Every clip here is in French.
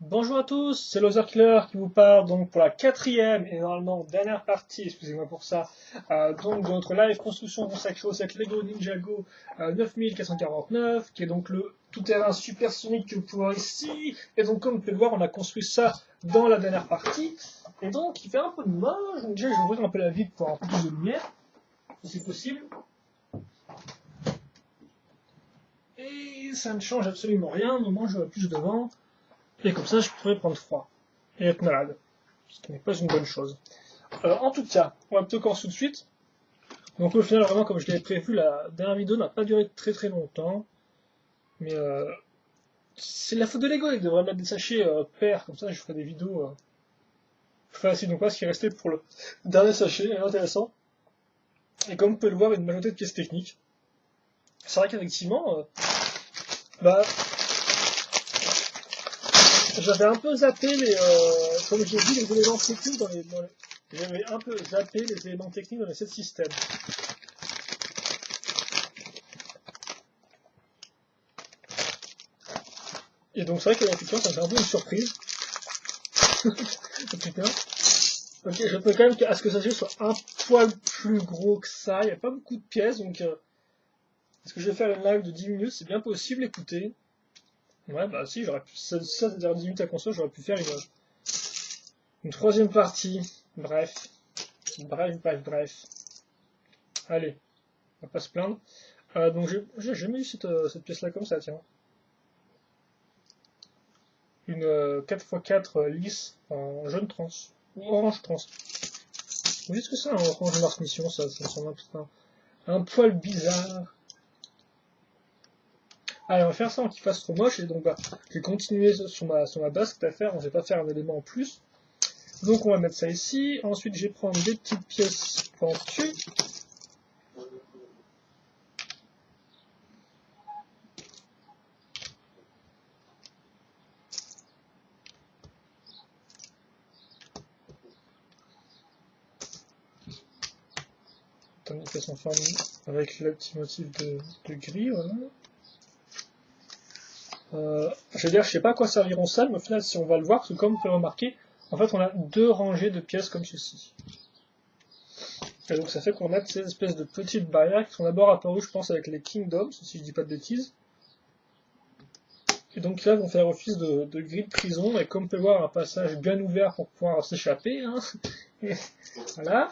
Bonjour à tous, c'est Loser Killer qui vous parle donc pour la quatrième et normalement dernière partie, excusez-moi pour ça, donc de notre live construction consacrée au set Lego Ninjago 9449, qui est donc le tout-terrain supersonique que vous pouvez voir ici. Et donc comme vous pouvez le voir, on a construit ça dans la dernière partie. Et donc il fait un peu de moche, donc déjà je vais ouvrir un peu la vitre pour avoir un peu plus de lumière, si c'est possible. Et ça ne change absolument rien, au moment où j'aurai plus de vent. Et comme ça, je pourrais prendre froid et être malade, ce qui n'est pas une bonne chose. En tout cas, on va plutôt commencer tout de suite. Donc au final, vraiment, comme je l'avais prévu, la dernière vidéo n'a pas duré très très longtemps. Mais c'est la faute de Lego, ils devraient mettre des sachets pairs, comme ça je ferai des vidéos faciles. Donc voilà ce qui est resté pour le dernier sachet, intéressant. Et comme vous pouvez le voir, une majorité de pièces techniques. C'est vrai qu'effectivement, bah, j'avais un peu zappé comme j'ai dit, les éléments techniques j'avais un peu zappé les éléments techniques dans les 7 systèmes. Et donc c'est vrai qu'effectivement ça me fait un peu une surprise. Putain. Ok, je peux quand même à ce que ça soit un poil plus gros que ça. Il n'y a pas beaucoup de pièces, donc est-ce que je vais faire une live de 10 minutes? C'est bien possible, écoutez. Ouais, bah si, j'aurais pu. Ça, c'est-à-dire 10 minutes à construire, j'aurais pu faire une troisième partie. Bref. Bref. Allez, on va pas se plaindre. Donc j'ai jamais eu cette pièce-là comme ça, tiens. Une 4x4 lisse en jaune trans. Ou orange trans. Vous dites ce que c'est un orange Mars Mission, ça me semble un poil bizarre. Allez, on va faire ça en qu'il fasse trop moche, et donc bah, je vais continuer sur ma base à faire, je vais pas faire un élément en plus. Donc on va mettre ça ici, ensuite je vais prendre des petites pièces pentues. Tandis qu'elles sont formées avec le petit motif de gris, voilà. Je veux dire, je sais pas à quoi serviront ça, mais au final, si on va le voir, parce que comme vous pouvez remarquer, en fait, on a deux rangées de pièces comme ceci. Et donc, ça fait qu'on a ces espèces de petites barrières qui sont d'abord apparues, je pense, avec les Kingdoms, si je dis pas de bêtises. Et donc là, vont faire office de grille de prison, et comme on peut voir, un passage bien ouvert pour pouvoir s'échapper. Hein. Et voilà.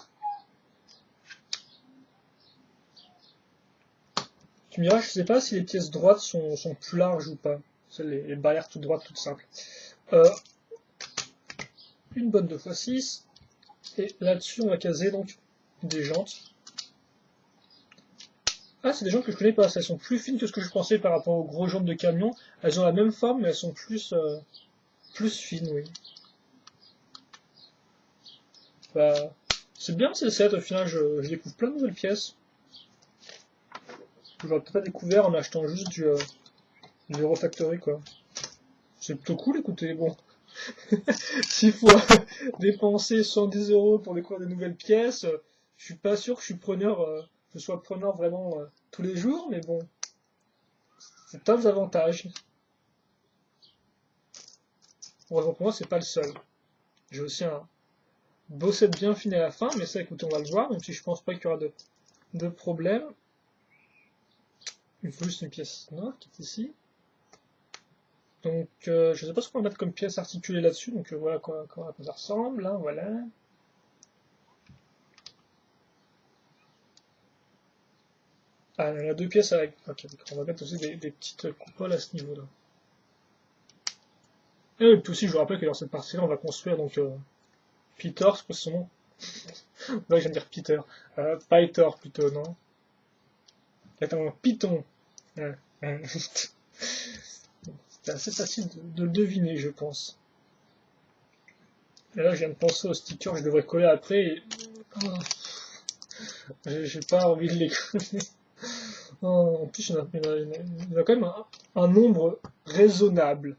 Tu me diras, je sais pas si les pièces droites sont plus larges ou pas. C'est les barrières toutes droites, toutes simples. Une bonne 2x6. Et là-dessus, on va caser donc des jantes. Ah, c'est des jantes que je connais pas. Elles sont plus fines que ce que je pensais par rapport aux gros jantes de camion. Elles ont la même forme, mais elles sont plus fines, oui. Bah, c'est bien ces sets. Au final, je découvre plein de nouvelles pièces. Que j'aurais peut-être pas découvert en achetant juste du Hero Factory, quoi. C'est plutôt cool, écoutez, bon. S'il faut dépenser 110 € pour découvrir des nouvelles pièces, je suis pas sûr que je sois preneur vraiment tous les jours, mais bon, c'est un des avantages. Heureusement pour moi, c'est pas le seul. J'ai aussi un beau set bien fini à la fin, mais ça, écoutez, on va le voir, même si je pense pas qu'il y aura de problème. Il faut juste une pièce noire qui est ici. Donc, je sais pas ce qu'on va mettre comme pièce articulée là-dessus, donc voilà à quoi ça ressemble, hein, voilà. Ah, il y a deux pièces avec. Ok, on va mettre aussi des petites coupoles à ce niveau-là. Et puis aussi, je vous rappelle que dans cette partie-là, on va construire donc Peter, c'est quoi son nom? Ouais, je viens de dire Peter. Pythor plutôt, non? Attends, Python. Ouais. C'est assez facile de le deviner, je pense. Et là, je viens de penser aux stickers que je devrais coller après. Et... Oh, j'ai pas envie de les coller. Oh, en plus, il y en a quand même un nombre raisonnable.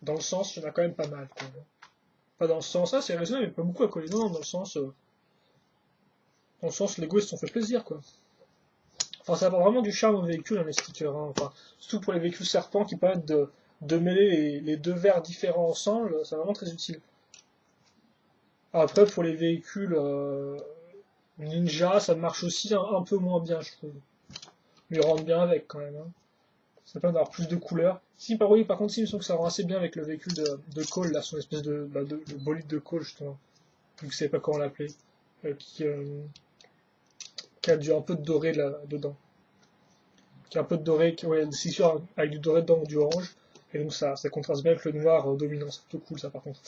Dans le sens, il y en a quand même pas mal. Quoi. Pas dans le sens, c'est raisonnable, mais pas beaucoup à coller. Non, dans le sens, Lego, ils se sont fait plaisir, quoi. Enfin, ça apporte vraiment du charme au véhicule, hein, les stickers. Hein. Enfin, surtout pour les véhicules serpents qui permettent de mêler les deux verres différents ensemble, c'est vraiment très utile. Après, pour les véhicules ninja, ça marche aussi un peu moins bien, je trouve. Mais ils rentrent bien avec quand même. Hein. Ça permet d'avoir plus de couleurs. Si, oui, par contre, si, il me semble que ça rend assez bien avec le véhicule de Cole, là, son espèce de bolide de Cole, justement. Vu que je savais pas comment l'appeler. Euh, qui, euh, qui a un peu de doré là, dedans. Qui a un peu de doré, ouais, c'est sûr, avec du doré dedans ou du orange. Et donc ça contraste bien avec le noir dominant, c'est plutôt cool ça par contre.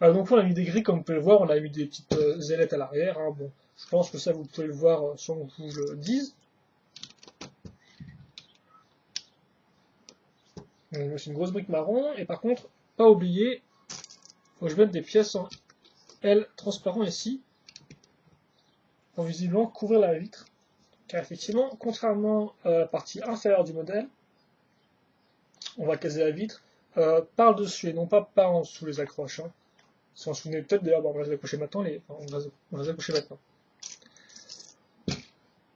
Donc on a mis des grilles comme vous pouvez le voir, on a mis des petites ailettes à l'arrière. Hein. Bon, je pense que ça vous pouvez le voir sans que je vous le dise. C'est une grosse brique marron, et par contre, pas oublier, faut que je mette des pièces en L transparent ici, pour visiblement couvrir la vitre. Car effectivement, contrairement à la partie inférieure du modèle, on va caser la vitre par-dessus et non pas par en dessous les accroches. Hein. Si on se souvenait peut-être d'ailleurs, bon, on va les accrocher maintenant, on va les accrocher maintenant.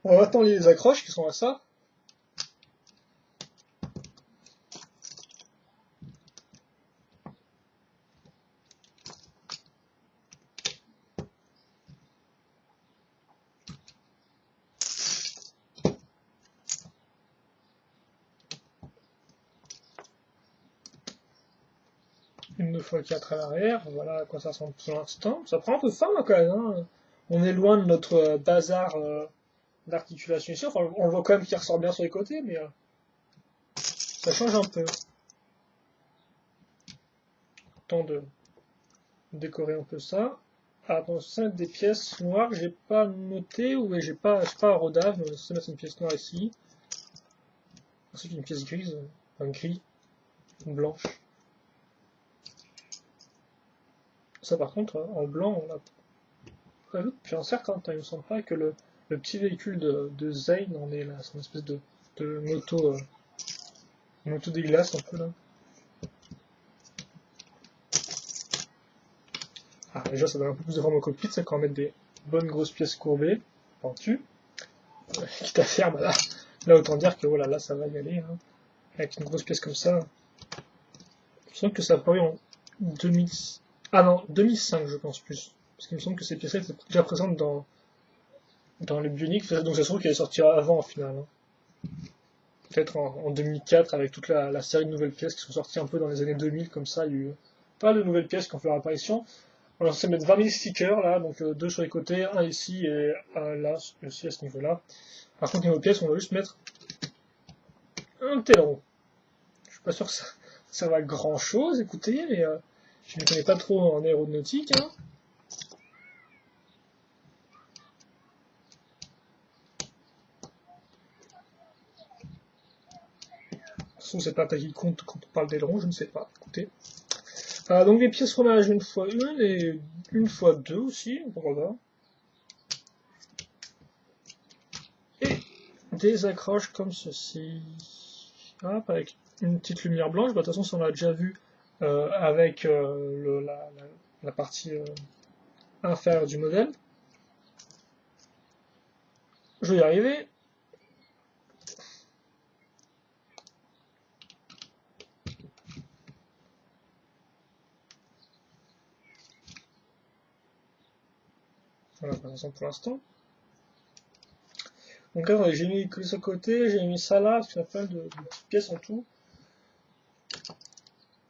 On va maintenant les accroches qui sont à ça. Une 2x4 à l'arrière, voilà à quoi ça ressemble pour l'instant. Ça prend un peu de forme quand même. Hein. On est loin de notre bazar d'articulation ici. Enfin, on le voit quand même qui ressort bien sur les côtés, mais ça change un peu. Temps de décorer un peu ça. Ah, dans ça, des pièces noires que j'ai pas notées, ou j'ai pas un rodage, mais on va mettre une pièce noire ici. Ensuite une pièce grise, un gris, une blanche. Ça par contre, en blanc, on l'a pas vu depuis un certain temps. Il me semble pas que le petit véhicule de Zane en est là, c'est une espèce de moto des glaces un peu là. Ah, déjà ça donne un peu plus de forme au cockpit, ça quand on met des bonnes grosses pièces courbées, pentues. Quitte à faire, bah là autant dire que voilà, là ça va y aller. Hein. Avec une grosse pièce comme ça. Je sens que ça a paru en 2000... Ah non, 2005 je pense plus. Parce qu'il me semble que ces pièces-là étaient déjà présentes dans les Bionic, donc ça se trouve qu'elle est sortie avant au final. Hein. Peut-être en 2004 avec toute la série de nouvelles pièces qui sont sorties un peu dans les années 2000, comme ça il y a eu pas de nouvelles pièces qui ont fait leur apparition. On va essayer de mettre 20 000 stickers là, donc deux sur les côtés, un ici et un là aussi à ce niveau-là. Par contre niveau pièces on va juste mettre un téléron. Je suis pas sûr que ça va grand chose, écoutez, mais je ne connais pas trop en aéronautique. Hein. Sauf c'est pas taille de compte quand on parle d'aileron, je ne sais pas. Écoutez. Donc des pièces fromage une fois une et une fois deux aussi, pourquoi pas. Et des accroches comme ceci. Hop, avec une petite lumière blanche. Bah, de toute façon, ça on l'a déjà vu avec la partie inférieure du modèle. Je vais y arriver. Voilà, pour l'instant. Donc là, j'ai mis que ce côté, j'ai mis ça là, parce qu'il y a pas de petites pièces en tout.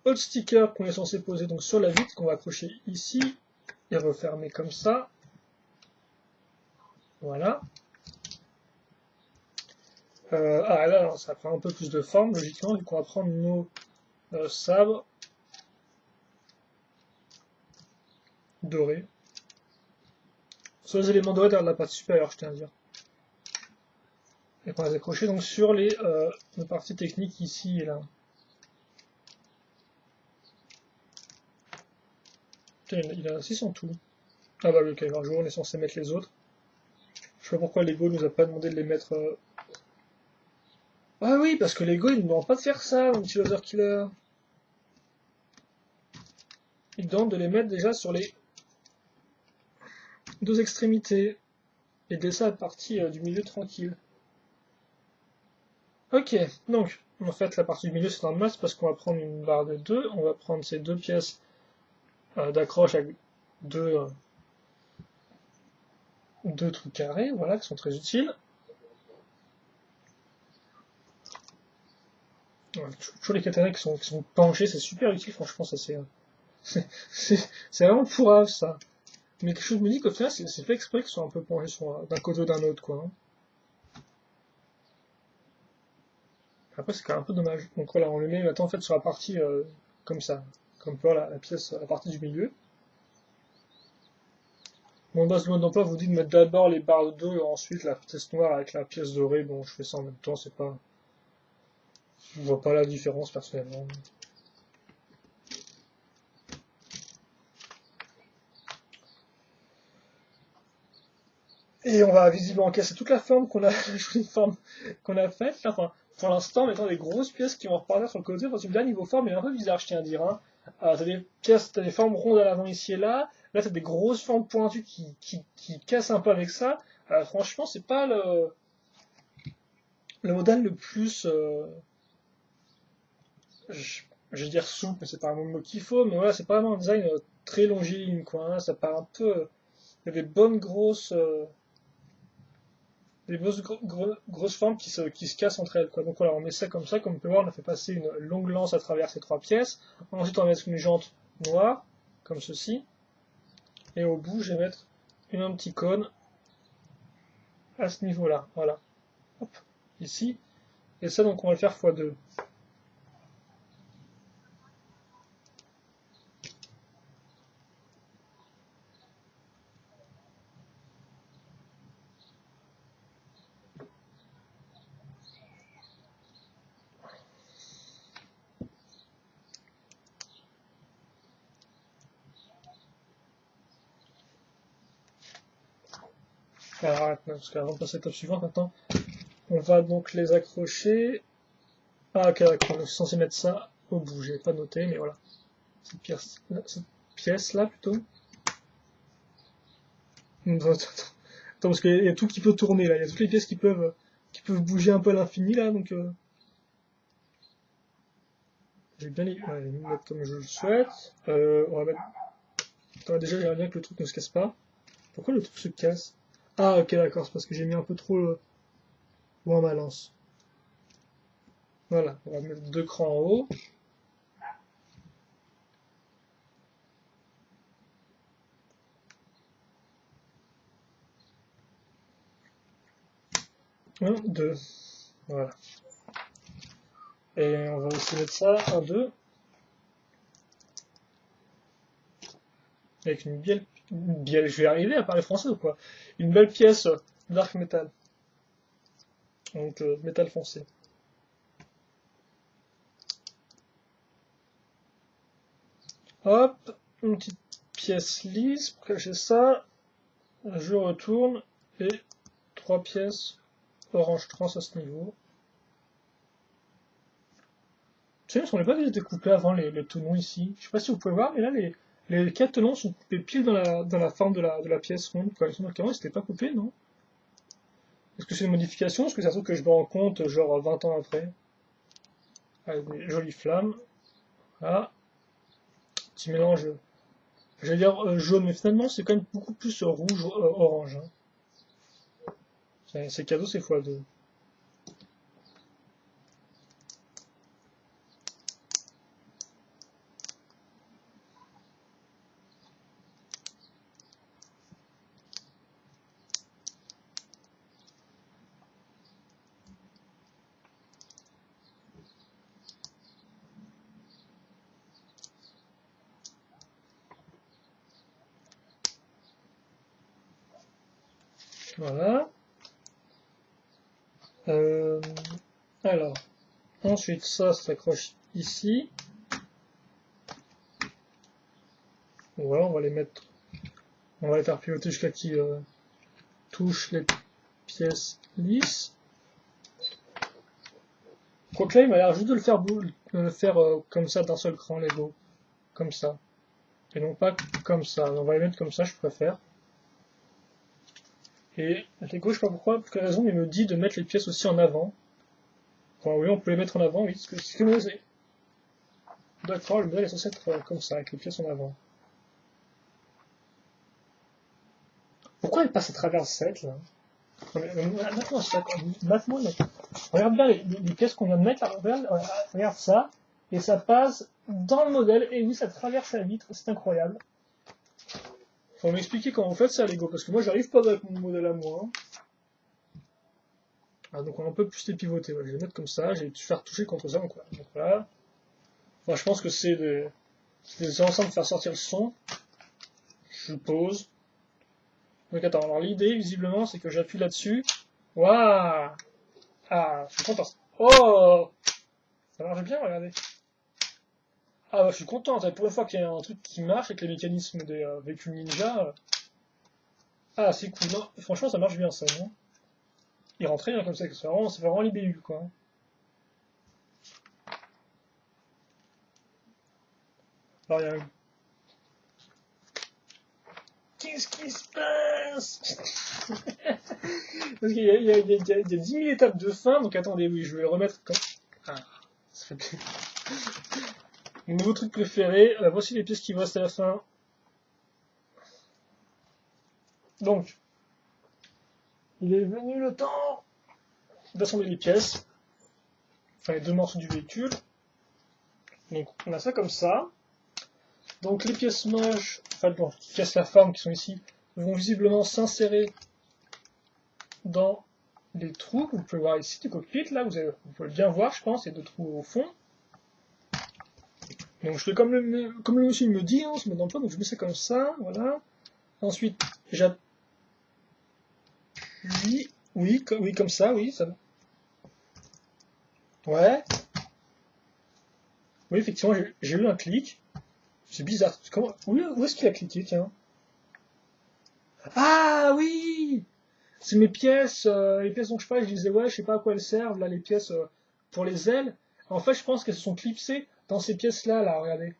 Autre sticker qu'on est censé poser donc sur la vitre, qu'on va accrocher ici, et refermer comme ça. Voilà. Là, ça prend un peu plus de forme, logiquement, vu qu'on va prendre nos sabres dorés. Sur les éléments dorés de la partie supérieure, je tiens à dire. Et qu'on va les accrocher donc sur nos parties techniques ici et là. Putain, il a 6 en tout. Ah bah ok, un jour on est censé mettre les autres. Je sais pas pourquoi Lego nous a pas demandé de les mettre... Ah oui, parce que Lego il ne demande pas de faire ça, mon petit Laser Killer. Il demande de les mettre déjà sur les deux extrémités. Et de laisser la partie du milieu tranquille. Ok, donc en fait la partie du milieu c'est normal, c'est parce qu'on va prendre une barre de 2, on va prendre ces deux pièces d'accroche avec deux, deux trucs carrés, voilà, qui sont très utiles. Ouais, toujours les katanas qui sont penchés, c'est super utile, franchement, ça c'est vraiment pourrave ça. Mais quelque chose me dit qu'au final c'est fait exprès qu'ils soient un peu penchés d'un côté ou d'un autre, quoi, hein. Après c'est quand même un peu dommage. Donc voilà, on le met maintenant en fait sur la partie comme ça. Comme voilà, la pièce, la partie du milieu. Mon base de mode d'emploi vous dit de mettre d'abord les barres de dos et ensuite la pièce noire avec la pièce dorée. Bon, je fais ça en même temps, c'est pas. Je vois pas la différence personnellement. Et on va visiblement casser toute la forme qu'on a, la jolie forme qu'on a faite. Là, enfin, pour l'instant, mettant des grosses pièces qui vont repartir sur le côté. Parce que là, niveau forme, il est un peu bizarre, je tiens à dire, hein. T'as des pièces, t'as des formes rondes à l'avant ici et là. Là, t'as des grosses formes pointues qui cassent un peu avec ça. Franchement, c'est pas le modèle le plus, je, je vais dire souple, mais c'est pas un mot qu'il faut. Mais voilà, c'est pas vraiment un design très longiligne, quoi, hein. Ça part un peu. Il y a des bonnes grosses. Des grosses formes qui se cassent entre elles, quoi. Donc voilà, on met ça comme ça, comme on peut voir, on a fait passer une longue lance à travers ces trois pièces. Ensuite, on va mettre une jante noire, comme ceci. Et au bout, je vais mettre un petit cône à ce niveau-là. Voilà. Hop, ici. Et ça, donc, on va le faire x2. Alors, arrête, parce qu'avant de passer à l'étape suivante, maintenant, on va donc les accrocher. Ah, ok, d'accord, on est censé mettre ça au bout. J'ai pas noté, mais voilà. Cette pièce-là, plutôt. Attends, parce qu'il y a tout qui peut tourner là, il y a toutes les pièces qui peuvent bouger un peu à l'infini là, donc j'ai bien les mettre comme je le souhaite. On va mettre. Attends, déjà, j'aimerais bien que le truc ne se casse pas. Pourquoi le truc se casse? Ah, ok, d'accord, c'est parce que j'ai mis un peu trop loin ma lance. Voilà, on va mettre deux crans en haut. Un, deux. Voilà. Et on va aussi mettre ça, un, deux. Avec je vais arriver à parler français ou quoi? Une belle pièce dark metal. Donc métal foncé. Hop, une petite pièce lisse pour cacher ça. Je retourne et trois pièces orange trans à ce niveau. Tu sais, il ne semblait pas qu'ils étaient coupés avant les tenons ici. Je sais pas si vous pouvez voir, mais là les quatre tenons sont coupés pile dans la forme de la pièce ronde. Quoi. Ils sont qu'avant ils s'étaient pas coupés, non? Est-ce que c'est une modification? Est-ce que c'est un truc que je me rends compte genre 20 ans après? Avec des jolies flammes. Voilà. Petit mélange, j'allais dire jaune, mais finalement c'est quand même beaucoup plus rouge orange, hein. C'est cadeau, c'est x2. Voilà. Euh, alors, ensuite ça s'accroche ici. Voilà, on va les faire pivoter jusqu'à ce qu'ils touchent les pièces lisses. Quoique là, il m'a l'air juste de le faire comme ça d'un seul cran, Lego. Comme ça. Et non pas comme ça. On va les mettre comme ça, je préfère. Et Lego, je sais pas pourquoi, pour quelle raison, il me dit de mettre les pièces aussi en avant. Enfin, oui, on peut les mettre en avant, oui, c'est ce que nous c'est. D'accord, le modèle est censé être comme ça, avec les pièces en avant. Pourquoi elle passe à travers cette, là? Maintenant, je suis d'accord. Maintenant, regarde bien les pièces qu'on vient de mettre, là, regarde ça, et ça passe dans le modèle, et oui, ça traverse la vitre, c'est incroyable. Faut m'expliquer comment vous faites ça, Lego, parce que moi, j'arrive pas avec mon modèle à moi. Hein. Ah, donc on a un peu plus les pivoter, ouais. Je vais les mettre comme ça, je vais faire toucher contre ça, donc voilà. Enfin, je pense que c'est des enceintes pour faire sortir le son. Je pose. Donc attends, alors l'idée, visiblement, c'est que j'appuie là-dessus. Waouh! Ah, je suis content. Oh! Ça marche bien, regardez. Ah bah, je suis content, pour une fois qu'il y a un truc qui marche avec les mécanismes des véhicules ninja. Ah, c'est cool. Non, franchement, ça marche bien, ça. Non, il rentre très bien comme ça, c'est vraiment l'IBU, quoi. Alors, il y a un... Qu'est-ce qui se passe? Parce qu'il y a 10 000 étapes de fin, donc attendez, oui, je vais le remettre comme... Ah, ça fait plaisir. Mon nouveau truc préféré, voici les pièces qui vont rester à la fin. Donc, il est venu le temps d'assembler les pièces, enfin les deux morceaux du véhicule. Donc, on a ça comme ça. Donc, les pièces moches, enfin, bon, qui cassent la forme, qui sont ici, vont visiblement s'insérer dans les trous que vous pouvez voir ici du cockpit. Là, vous pouvez bien voir, je pense, il y a deux trous au fond. Donc, je fais comme le monsieur me dit, hein, ce mode d'emploi, donc je mets ça comme ça, voilà. Ensuite, j'appuie, oui, comme ça, oui, ça. Ouais. Oui, effectivement, j'ai eu un clic. C'est bizarre. Où est-ce qu'il a cliqué, tiens? Ah oui! C'est mes pièces, les pièces dont je parlais, je disais ouais, je sais pas à quoi elles servent, là, les pièces pour les ailes. En fait, je pense qu'elles se sont clipsées dans ces pièces-là, là, regardez.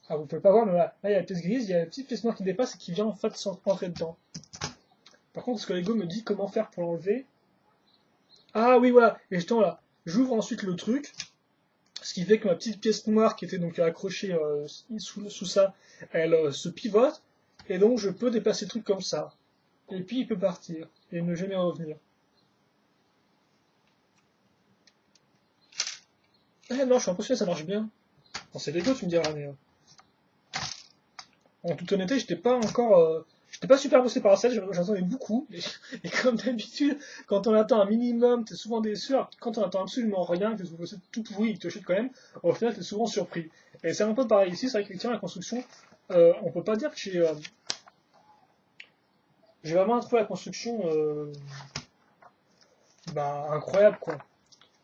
Ah, vous pouvez pas voir, mais là, il y a la pièce grise, il y a la petite pièce noire qui dépasse et qui vient en fait rentrer dedans. Par contre, ce que Lego me dit comment faire pour l'enlever. Ah oui, voilà, et justement là, j'ouvre ensuite le truc, ce qui fait que ma petite pièce noire qui était donc accrochée sous ça, elle se pivote, et donc je peux déplacer le truc comme ça. Et puis il peut partir, et ne jamais revenir. Eh non, je suis impressionné, ça marche bien. Bon, c'est Lego, tu me diras, mais... En toute honnêteté, j'étais pas super bossé par la scène, j'en ai beaucoup, et comme d'habitude, quand on attend un minimum, t'es souvent déçu, alors quand on attend absolument rien, que c'est tout pourri, il te chute quand même, au final, t'es souvent surpris. Et c'est un peu pareil ici, c'est vrai qu'effectivement, la construction, on peut pas dire que j'ai vraiment trouvé la construction, incroyable, quoi.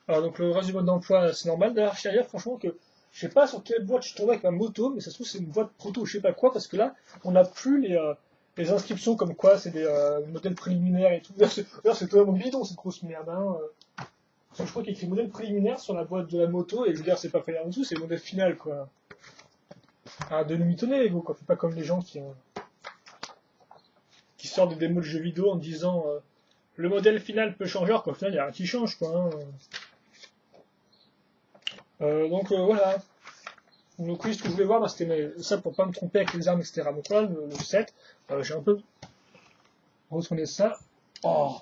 Alors, donc, le reste du mode d'emploi, c'est normal. D'ailleurs, je tiens à dire, franchement, que je sais pas sur quelle boîte je tombais avec ma moto, mais ça se trouve, c'est une boîte proto, je sais pas quoi, parce que là, on n'a plus les inscriptions comme quoi c'est des modèles préliminaires et tout. D'ailleurs, c'est totalement bidon, cette grosse merde, hein. Parce que je crois qu'il y a écrit modèle préliminaire sur la boîte de la moto, et je veux dire, c'est pas préliminaire du tout, c'est le modèle final, quoi. Ah, de demi-tonner, Lego, quoi. Fais pas comme les gens qui sortent des démos de jeux vidéo en disant le modèle final peut changer, alors qu'au final, il y a rien qui change, quoi. Hein. Donc voilà. Donc oui, ce que je voulais voir, c'était ça pour pas me tromper avec les armes, etc. Donc voilà, le set, j'ai un peu retourné ça. Oh,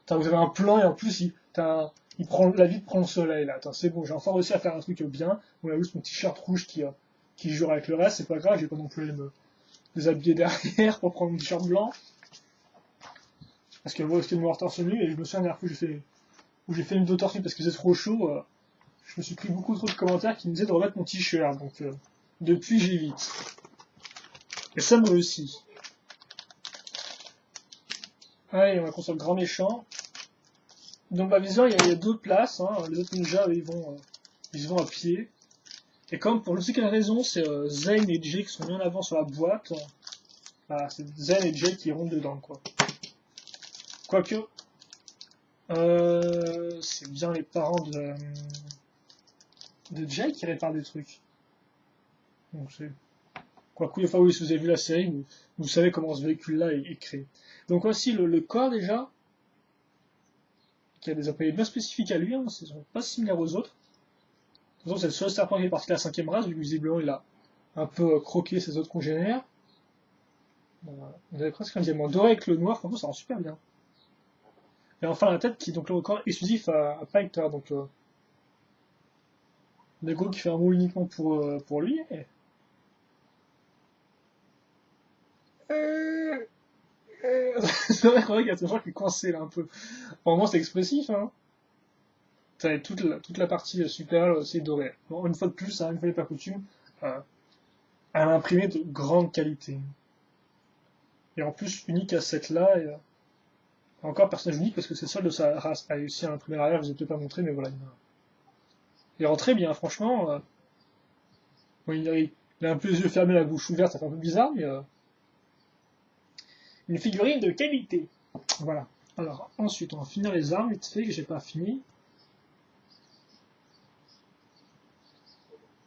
vous avez un plan et en plus, la vie prend le soleil là. C'est bon, j'ai enfin réussi à faire un truc bien. On a juste mon t-shirt rouge qui joue avec le reste, c'est pas grave, j'ai pas non plus me déshabiller derrière pour prendre mon t-shirt blanc. Parce que moi, c'était de me voir torse nu et je me souviens la dernière fois où j'ai fait une vidéo torse nu parce que c'est trop chaud. Je me suis pris beaucoup trop de commentaires qui me disaient de remettre mon t-shirt, donc depuis j'évite. Et ça me réussit. Allez, on va construire le grand méchant. Donc bah visiblement il y a deux places, hein. Les autres ninjas ils vont à pied. Et comme pour je sais quelle raison, c'est Zane et Jay qui sont mis en avant sur la boîte. Voilà, c'est Zane et Jay qui rentrent dedans quoi. Quoique, c'est bien les parents de Jay qui réparent des trucs. Donc c'est. Quoique, enfin oui, si vous avez vu la série, vous savez comment ce véhicule-là est créé. Donc voici le corps déjà, qui a des employés bien spécifiques à lui, hein, ils sont pas similaires aux autres. De toute façon, c'est le seul serpent qui est parti de la 5ème race, vu que visiblement il a un peu croqué ses autres congénères. On avait presque un diamant doré avec le noir, franchement ça rend super bien. Et enfin la tête qui est donc le record exclusif à Fighter, donc Lego qui fait un mot uniquement pour lui. C'est vrai qu'il y a toujours qui est coincé là un peu. Vraiment c'est expressif, hein. T'as toute la partie supérieure c'est doré. Bon, une fois de plus, hein, une fois n'est pas coutume, euh, un imprimé de grande qualité. Et en plus unique à cette là, et, encore personnage unique parce que c'est le seul de sa race à réussir à imprimer l'arrière, je vous ai peut-être pas montré, mais voilà. Il rend très bien, franchement. Bon, il a un peu les yeux fermés, la bouche ouverte, ça fait un peu bizarre, mais une figurine de qualité. Voilà. Alors, ensuite, on va finir les armes, vite fait, que j'ai pas fini.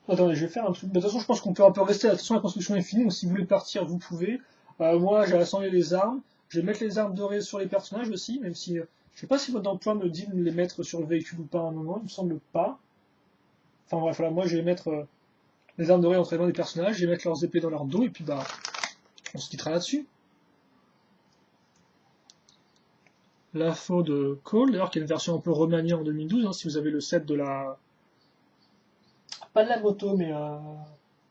Attendez, je vais faire un truc. De toute façon, je pense qu'on peut un peu rester. De toute façon, la construction est finie, donc si vous voulez partir, vous pouvez. Moi, j'ai assemblé les armes. Je vais mettre les armes dorées sur les personnages aussi, même si. Je sais pas si votre emploi me dit de les mettre sur le véhicule ou pas à un moment, il me semble pas. Enfin bref, voilà, moi je vais mettre les armes dorées entre les mains des personnages, je vais mettre leurs épées dans leur dos, et puis bah, on se quittera là-dessus. L'info de Cole, d'ailleurs, qui est une version un peu remaniée en 2012, hein, si vous avez le set de la. Pas de la moto, mais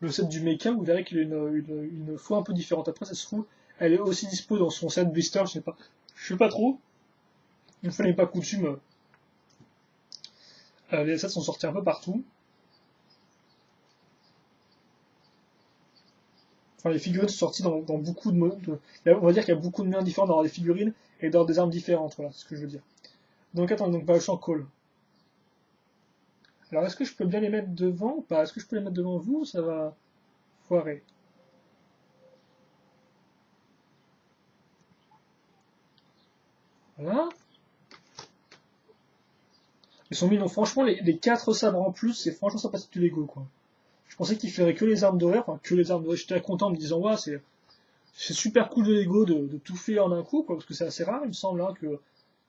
le set du mecha, vous verrez qu'il a une fois un peu différente. Après, ça se trouve, elle est aussi dispo dans son set blister, je sais pas. Je sais pas trop. Une fois n'est pas coutume, les sets sont sortis un peu partout. Enfin, les figurines sont sorties dans beaucoup de modes. On va dire qu'il y a beaucoup de moyens différents d'avoir des figurines et d'avoir des armes différentes, voilà, c'est ce que je veux dire. Donc attends, donc champ Call. Alors est-ce que je peux bien les mettre devant ou pas? Est-ce que je peux les mettre devant vous ou ça va foirer? Voilà. Ils sont mis, donc franchement, les 4 sabres en plus, c'est franchement sympathique du Lego, quoi. Je pensais qu'il ferait que les armes dorées, enfin que les armes dorées. J'étais content en me disant, ouais, c'est super cool de Lego de tout faire en un coup, quoi, parce que c'est assez rare, il me semble, hein,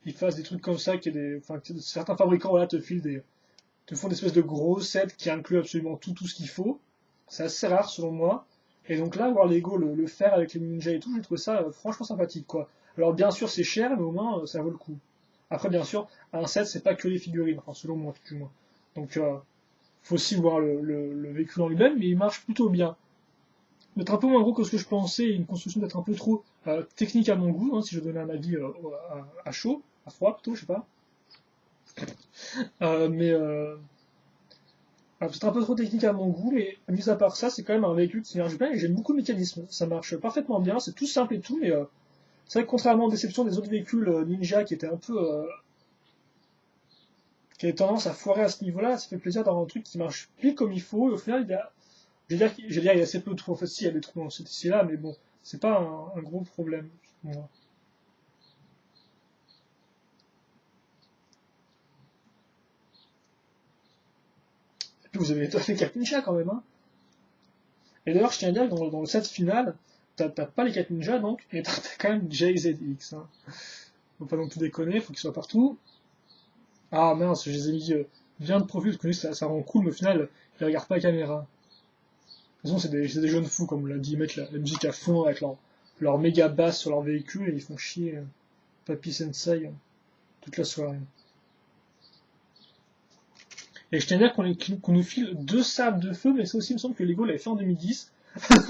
qu'ils fassent des trucs comme ça, enfin, que certains fabricants, voilà, te font des espèces de gros sets qui incluent absolument tout ce qu'il faut. C'est assez rare, selon moi. Et donc là, voir Lego le faire avec les ninjas et tout, j'ai trouvé ça franchement sympathique, quoi. Alors bien sûr, c'est cher, mais au moins, ça vaut le coup. Après, bien sûr, un set, c'est pas que les figurines, enfin, selon moi, du moins. Donc, faut aussi voir le véhicule en lui-même, mais il marche plutôt bien. D'être un peu moins gros que ce que je pensais, et une construction d'être un peu trop technique à mon goût, hein, si je donnais un avis à chaud, à froid plutôt, je sais pas. Mais c'est un peu trop technique à mon goût, mais mis à part ça, c'est quand même un véhicule qui marche bien et j'aime beaucoup le mécanisme. Ça marche parfaitement bien, c'est tout simple et tout, mais c'est vrai que contrairement aux déceptions des autres véhicules Ninja qui étaient un peu. Qui avaient tendance à foirer à ce niveau-là, ça fait plaisir d'avoir un truc qui marche pile comme il faut, et au final, je vais dire, il y a assez peu de trous. En fait, si, il y a des trous dans cette ici-là, mais bon, c'est pas un gros problème. Voilà. Et puis vous avez les 4 ninjas quand même, hein. Et d'ailleurs, je tiens à dire que dans le set final, t'as pas les 4 ninjas donc, et t'as quand même JZX. Hein. Faut pas non plus déconner, faut qu'ils soient partout. Ah mince, je les ai mis bien de profil, parce que ça rend cool, mais au final, ils regardent pas la caméra. De toute façon, c'est des jeunes fous, comme on l'a dit, ils mettent la musique à fond avec leur méga basse sur leur véhicule, et ils font chier Papy Sensei toute la soirée. Et je tiens à dire qu'on nous file 2 sables de feu, mais ça aussi, il me semble que Lego l'avait fait en 2010.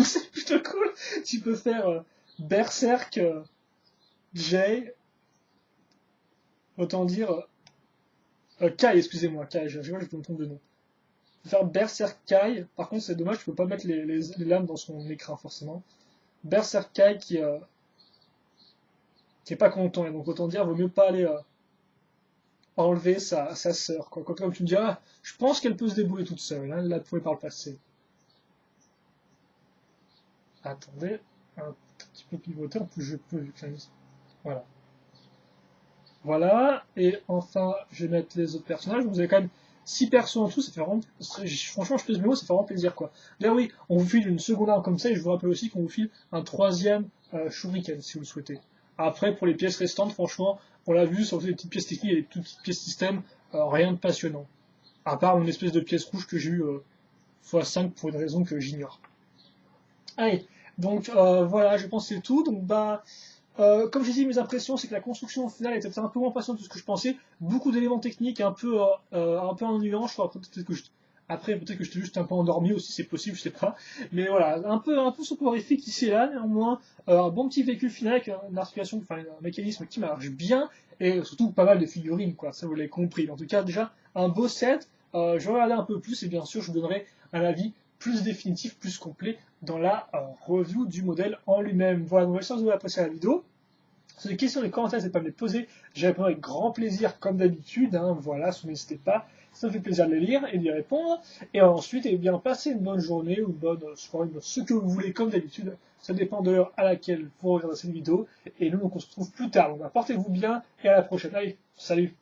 C'est plutôt cool. Tu peux faire Berserk, Jay, autant dire Kai, excusez-moi, Kai, je vois, je me trompe de nom. Tu peux faire Berserk Kai, par contre, c'est dommage, tu peux pas mettre les lames dans son écran, forcément. Berserk Kai qui est pas content, et donc autant dire, vaut mieux pas aller enlever sa sœur, quoi. Comme tu me dis, ah, je pense qu'elle peut se débrouiller toute seule, hein, elle l'a prouvé par le passé. Attendez, un petit peu pivoter, en plus je peux, vu que voilà. Voilà, et enfin, je vais mettre les autres personnages. Vous avez quand même 6 persos en tout, ça fait vraiment. Franchement, je pèse mes mots, ça fait vraiment plaisir, quoi. Là, oui, on vous file une seconde arme comme ça, et je vous rappelle aussi qu'on vous file un troisième shuriken, si vous le souhaitez. Après, pour les pièces restantes, franchement, On l'a vu sur les petites pièces techniques et les toutes petites pièces système, rien de passionnant. À part une espèce de pièce rouge que j'ai eu x5 pour une raison que j'ignore. Allez, donc voilà, je pense que c'est tout. Donc comme j'ai dit, mes impressions, c'est que la construction finale était un peu moins passionnante que ce que je pensais. Beaucoup d'éléments techniques, un peu ennuyants. Je crois après peut-être que j'étais juste un peu endormi aussi, c'est possible, je sais pas. Mais voilà, un peu soporifique ici et là, néanmoins. Un bon petit véhicule final avec une articulation, enfin un mécanisme qui marche bien et surtout pas mal de figurines, quoi. Ça vous l'avez compris. En tout cas, déjà un beau set. Je vais regarder un peu plus et bien sûr, je vous donnerai un avis plus définitif, plus complet dans la review du modèle en lui-même. Voilà, donc j'espère que vous avez apprécié la vidéo. Si vous avez des questions dans les commentaires, n'hésitez pas à me les poser. J'y répondrai avec grand plaisir, comme d'habitude. Hein, voilà, n'hésitez pas. Ça me fait plaisir de les lire et d'y répondre. Et ensuite, eh bien, passez une bonne journée ou une bonne soirée, ce que vous voulez, comme d'habitude. Ça dépend de l'heure à laquelle vous regardez cette vidéo. Et nous, donc, on se retrouve plus tard. Donc, portez-vous bien et à la prochaine. Allez, salut!